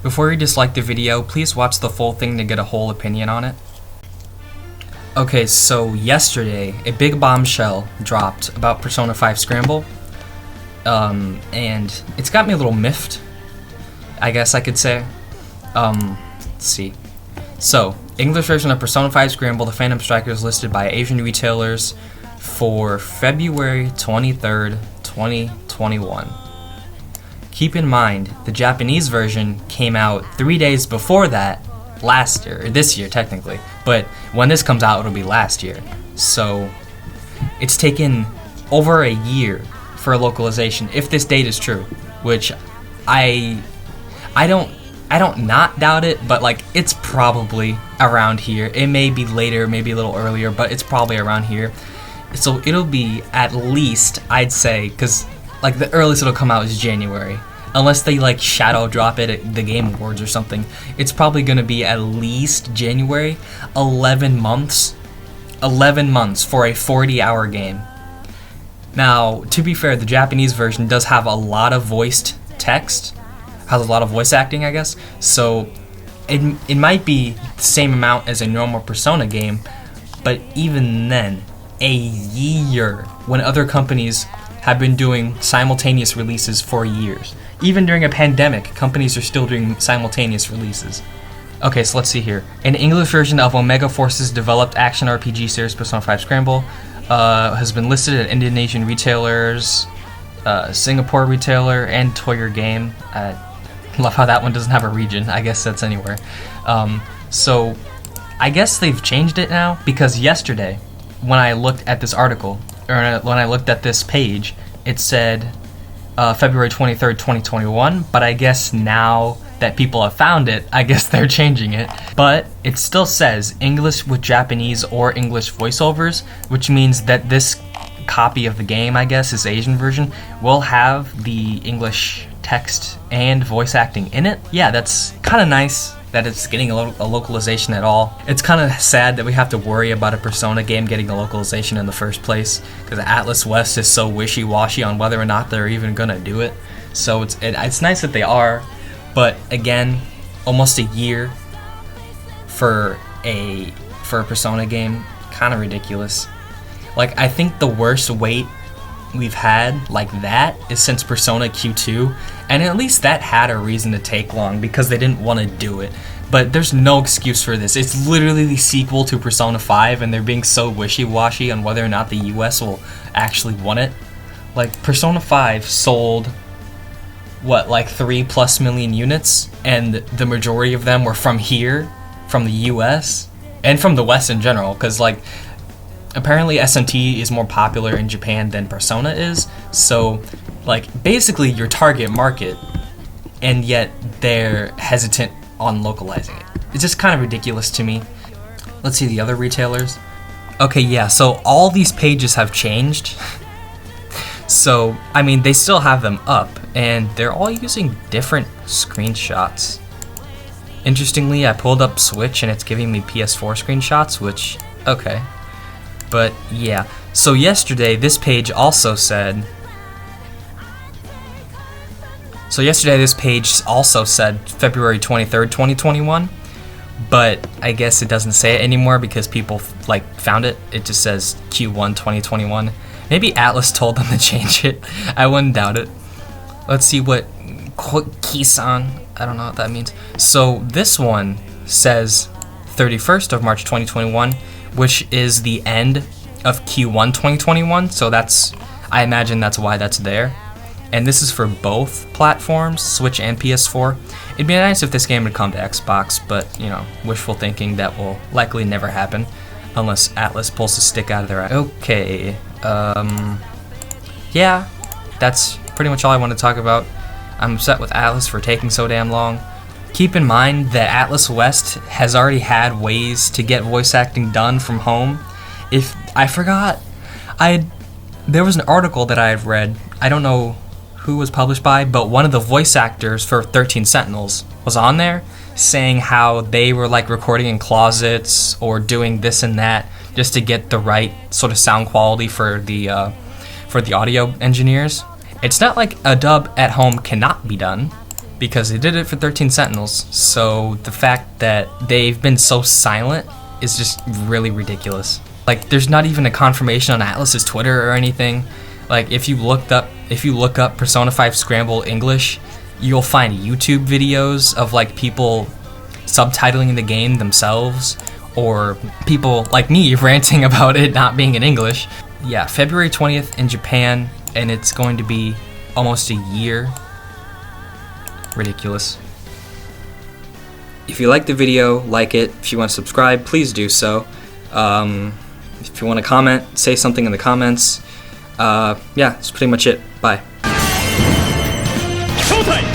Before you dislike the video, please watch the full thing to get a whole opinion on it. Okay, so yesterday, a big bombshell dropped about Persona 5 Scramble, and it's got me a little miffed, I guess I could say. Let's see. So, English version of Persona 5 Scramble The Phantom Strikers listed by Asian retailers for February 23rd, 2021. Keep in mind, the Japanese version came out 3 days before that, last year, or this year technically, but when this comes out it'll be last year. So it's taken over a year for a localization, if this date is true, which I don't not doubt it, but like it's probably around here. It may be later, maybe a little earlier, but it's probably around here. So it'll be at least, I'd say, because like the earliest it'll come out is January. Unless they like shadow drop it at the Game Awards or something, it's probably going to be at least January. 11 months for a 40-hour game. Now, to be fair, the Japanese version does have a lot of voiced text, has a lot of voice acting, I guess, so it might be the same amount as a normal Persona game, but even then, a year, when other companies have been doing simultaneous releases for years. Even during a pandemic, companies are still doing simultaneous releases. Okay, so let's see here. An English version of Omega Force's developed action RPG series Persona 5 Scramble has been listed at Indonesian retailers, Singapore retailer, and Toyer Game. Love how that one doesn't have a region. I guess that's anywhere. So I guess they've changed it now, because yesterday, when I looked at this article, or when I looked at this page, it said February 23rd, 2021, but I guess now that people have found it, I guess they're changing it. But it still says English with Japanese or English voiceovers, which means that this copy of the game, I guess, this Asian version, will have the English text and voice acting in it. Yeah, that's kind of nice that it's getting a localization at all. It's kind of sad that we have to worry about a Persona game getting a localization in the first place, because Atlas West is so wishy-washy on whether or not they're even gonna do it. So it's nice that they are, but again, almost a year for a Persona game, kind of ridiculous. Like, I think the worst wait we've had like that is since Persona Q2, and at least that had a reason to take long because they didn't want to do it. But there's no excuse for this. It's literally the sequel to Persona 5, and they're being so wishy-washy on whether or not the US will actually want it. Like, Persona 5 sold what, like 3+ million units, and the majority of them were from here, from the US, and from the West in general, because like apparently SMT is more popular in Japan than Persona is, so like basically your target market, and yet they're hesitant on localizing it. It's just kind of ridiculous to me. Let's see the other retailers. Okay, yeah, so all these pages have changed. So, I mean, they still have them up, and they're all using different screenshots. Interestingly, I pulled up Switch and it's giving me PS4 screenshots, which, okay. But yeah, so yesterday this page also said, February 23rd, 2021, but I guess it doesn't say it anymore because people like found it. It just says Q1 2021. Maybe Atlas told them to change it. I wouldn't doubt it. Let's see what Kisan, I don't know what that means. So this one says 31st of March 2021, which is the end of Q1 2021, so I imagine that's why that's there. And this is for both platforms, Switch and PS4. It'd be nice if this game would come to Xbox, but, you know, wishful thinking, that will likely never happen, unless Atlas pulls the stick out of their eye. Okay, yeah, that's pretty much all I want to talk about. I'm upset with Atlas for taking so damn long. Keep in mind that Atlas West has already had ways to get voice acting done from home. If I forgot, there was an article that I had read, I don't know who was published by, but one of the voice actors for 13 Sentinels was on there saying how they were like recording in closets or doing this and that just to get the right sort of sound quality for the audio engineers. It's not like a dub at home cannot be done, because they did it for 13 Sentinels. So the fact that they've been so silent is just really ridiculous. Like, there's not even a confirmation on Atlas's Twitter or anything. Like, if you look up Persona 5 Scramble English, you'll find YouTube videos of like people subtitling the game themselves, or people like me ranting about it not being in English. Yeah, February 20th in Japan, and it's going to be almost a year. Ridiculous. If you like the video, like it. If you want to subscribe, please do so. If you want to comment, say something in the comments. Yeah, that's pretty much it. Bye. Showtime!